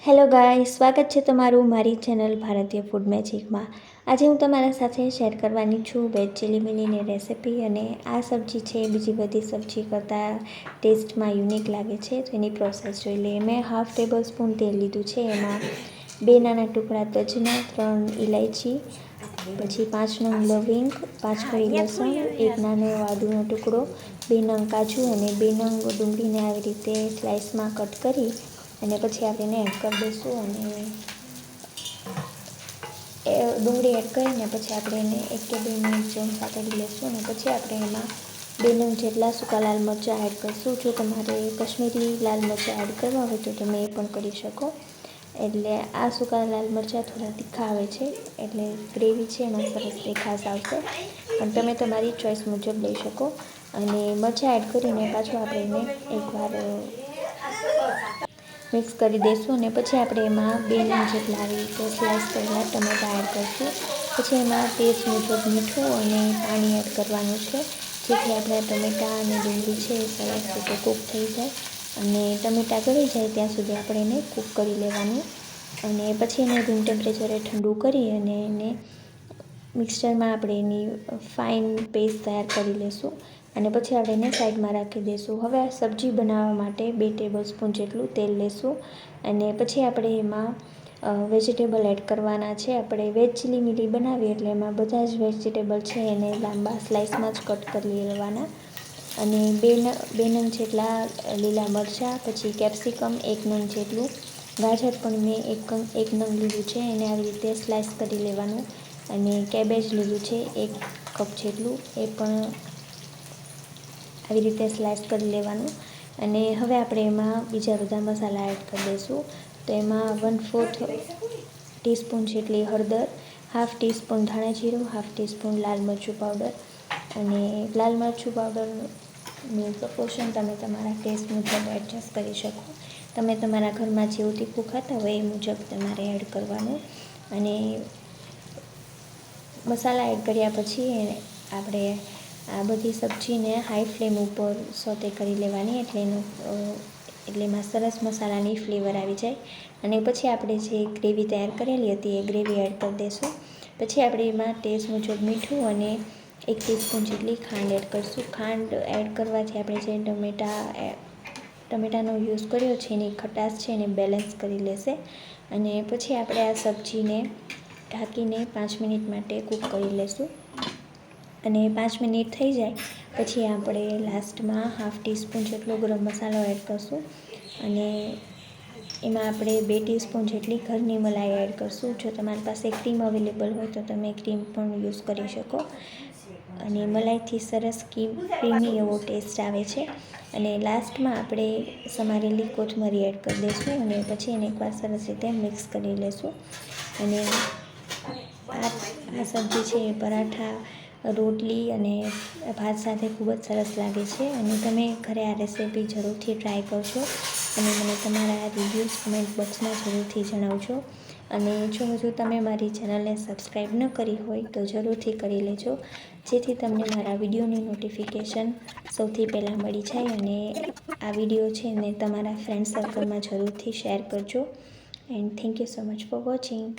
Hello ગાય, સ્વાગત છે તમારું મારી ચેનલ ભારતીય ફૂડ મેજિકમાં। આજે હું તમારા સાથે શેર કરવાની છું વેજ ચીલી મિલીની રેસિપી। અને આ સબ્જી છે બીજી બધી સબ્જી કરતાં ટેસ્ટમાં યુનિક લાગે છે, તો એની પ્રોસેસ જોઈ લઈએ। મેં હાફ ટેબલ સ્પૂન તેલ લીધું છે, એમાં 2 નાના ટુકડા તજના, 3 ઇલાયચી, પછી 5 નંગ લવિંગ, 5 કળી લસણ, 1 નાનો આદુનો ટુકડો, 2 નંગ કાજુ અને 2 નંગ ડુંગળીને આવી રીતે સ્લાઇસમાં કટ કરી અને પછી આપણે એડ કરી દઈશું। અને ડુંગળી એડ કરીને પછી આપણે એને 1 કે 2 મિનિટ જેવું સાતળી લઈશું અને પછી આપણે એમાં 2 નંગ જેટલા સૂકા લાલ મરચાં એડ કરીશું। જો તમારે કશ્મીરી લાલ મરચાં એડ કરવા હોય તો તમે એ પણ કરી શકો। એટલે આ સૂકા લાલ મરચાં થોડા તીખા આવે છે, એટલે ગ્રેવી છે એમાં સરસ તીખાશ આવશે, પણ તમે તમારી ચોઈસ મુજબ લઈ શકો। અને મરચાં એડ કરીને પાછું આપણે એને એકવાર મિક્સ કરી દઈશું અને પછી આપણે એમાં 2 નંગ જેટલા આવી રીતે સ્લાઇસ કરેલા ટમેટાં એડ કરીશું। પછી એમાં ટેસ્ટ મુજબ મીઠું અને પાણી એડ કરવાનું છે, જેથી આપણા ટમેટાં અને ડુંગળી છે એ સરસ રીતે કૂક થઈ જાય અને ટમેટાં ગળી જાય ત્યાં સુધી આપણે એને કૂક કરી લેવાનું। અને પછી એને રૂમ ટેમ્પરેચરે ઠંડુ કરી અને એને મિક્સચરમાં આપણે એની ફાઇન પેસ્ટ તૈયાર કરી લઈશું અને પછી આપણે એને સાઈડમાં રાખી દઈશું। હવે આ સબ્જી બનાવવા માટે 2 ટેબલ સ્પૂન જેટલું તેલ લઈશું અને પછી આપણે એમાં વેજીટેબલ એડ કરવાના છે। આપણે વેજ ચીલી મિલી બનાવીએ એટલે એમાં બધા જ વેજીટેબલ છે એને લાંબા સ્લાઇસમાં જ કટ કરી લેવાના। અને 2 નંગ જેટલા લીલા મરચાં, પછી કેપ્સિકમ 1 નંગ જેટલું, ગાજર પણ મેં 1 નંગ લીધું છે, એને આવી રીતે સ્લાઇસ કરી લેવાનું। અને કેબેજ લીધું છે 1 કપ જેટલું, એ પણ આવી રીતે સ્લાઇસ કરી લેવાનું। અને હવે આપણે એમાં બીજા બધા મસાલા એડ કરી દઈશું। તો એમાં 1/4 ટીસ્પૂન જેટલી હળદર, હાફ ટીસ્પૂન ધાણા જીરું, હાફ ટીસ્પૂન લાલ મરચું પાવડર। અને લાલ મરચું પાવડરનું પ્રપોર્શન તમે તમારા ટેસ્ટ મુજબ એડજસ્ટ કરી શકો। તમે તમારા ઘરમાં જેવું તીખું ખાતા હોય એ મુજબ તમારે એડ કરવાનું। અને મસાલા એડ કર્યા પછી આપણે આ બધી સબ્જીને હાઈ ફ્લેમ ઉપર સોતે કરી લેવાની, એટલે એમાં સરસ મસાલાની ફ્લેવર આવી જાય। અને પછી આપણે જે ગ્રેવી તૈયાર કરેલી હતી એ ગ્રેવી એડ કરી દઈશું। પછી આપણે એમાં ટેસ્ટ મુજબ મીઠું અને 1 ટીસ્પૂન જેટલી ખાંડ એડ કરીશું। ખાંડ એડ કરવાથી આપણે જે ટમેટાનો યુઝ કર્યો છે એની ખટાશ છે એને બેલેન્સ કરી લેશે। અને પછી આપણે આ સબ્જીને ઢાંકીને 5 મિનિટ માટે કૂક કરી લઈશું। અને 5 મિનિટ થઈ જાય પછી આપણે લાસ્ટમાં હાફ ટીસ્પૂન જેટલો ગરમ મસાલો એડ કરીશું અને એમાં આપણે 2 ટીસ્પૂન જેટલી ઘરની મલાઈ એડ કરીશું। જો તમારી પાસે ક્રીમ અવેલેબલ હોય તો તમે ક્રીમ પણ યુઝ કરી શકો। અને મલાઈથી સરસ ક્રીમી એવો ટેસ્ટ આવે છે। અને લાસ્ટમાં આપણે સમારેલી કોથમરી એડ કરી દઈશું અને પછી એને એકવાર સરસ રીતે મિક્સ કરી લઈશું। અને આ સબ્જી છે એ પરાઠા, રોટલી અને ભાત સાથે ખૂબ જ સરસ લાગે છે। અને તમે ઘરે આ રેસીપી જરૂરથી ટ્રાય કરજો અને મને તમારા રિવ્યૂઝ કમેન્ટ બોક્સમાં જરૂરથી જણાવજો। અને જો હજુ તમે મારી ચેનલને સબસ્ક્રાઈબ ન કરી હોય તો જરૂરથી કરી લેજો, જેથી તમને મારા વિડીયોની નોટિફિકેશન સૌથી પહેલાં મળી જાય। અને આ વિડીયો છે ને તમારા ફ્રેન્ડ સર્કલમાં જરૂરથી શેર કરજો। And thank you so much for watching.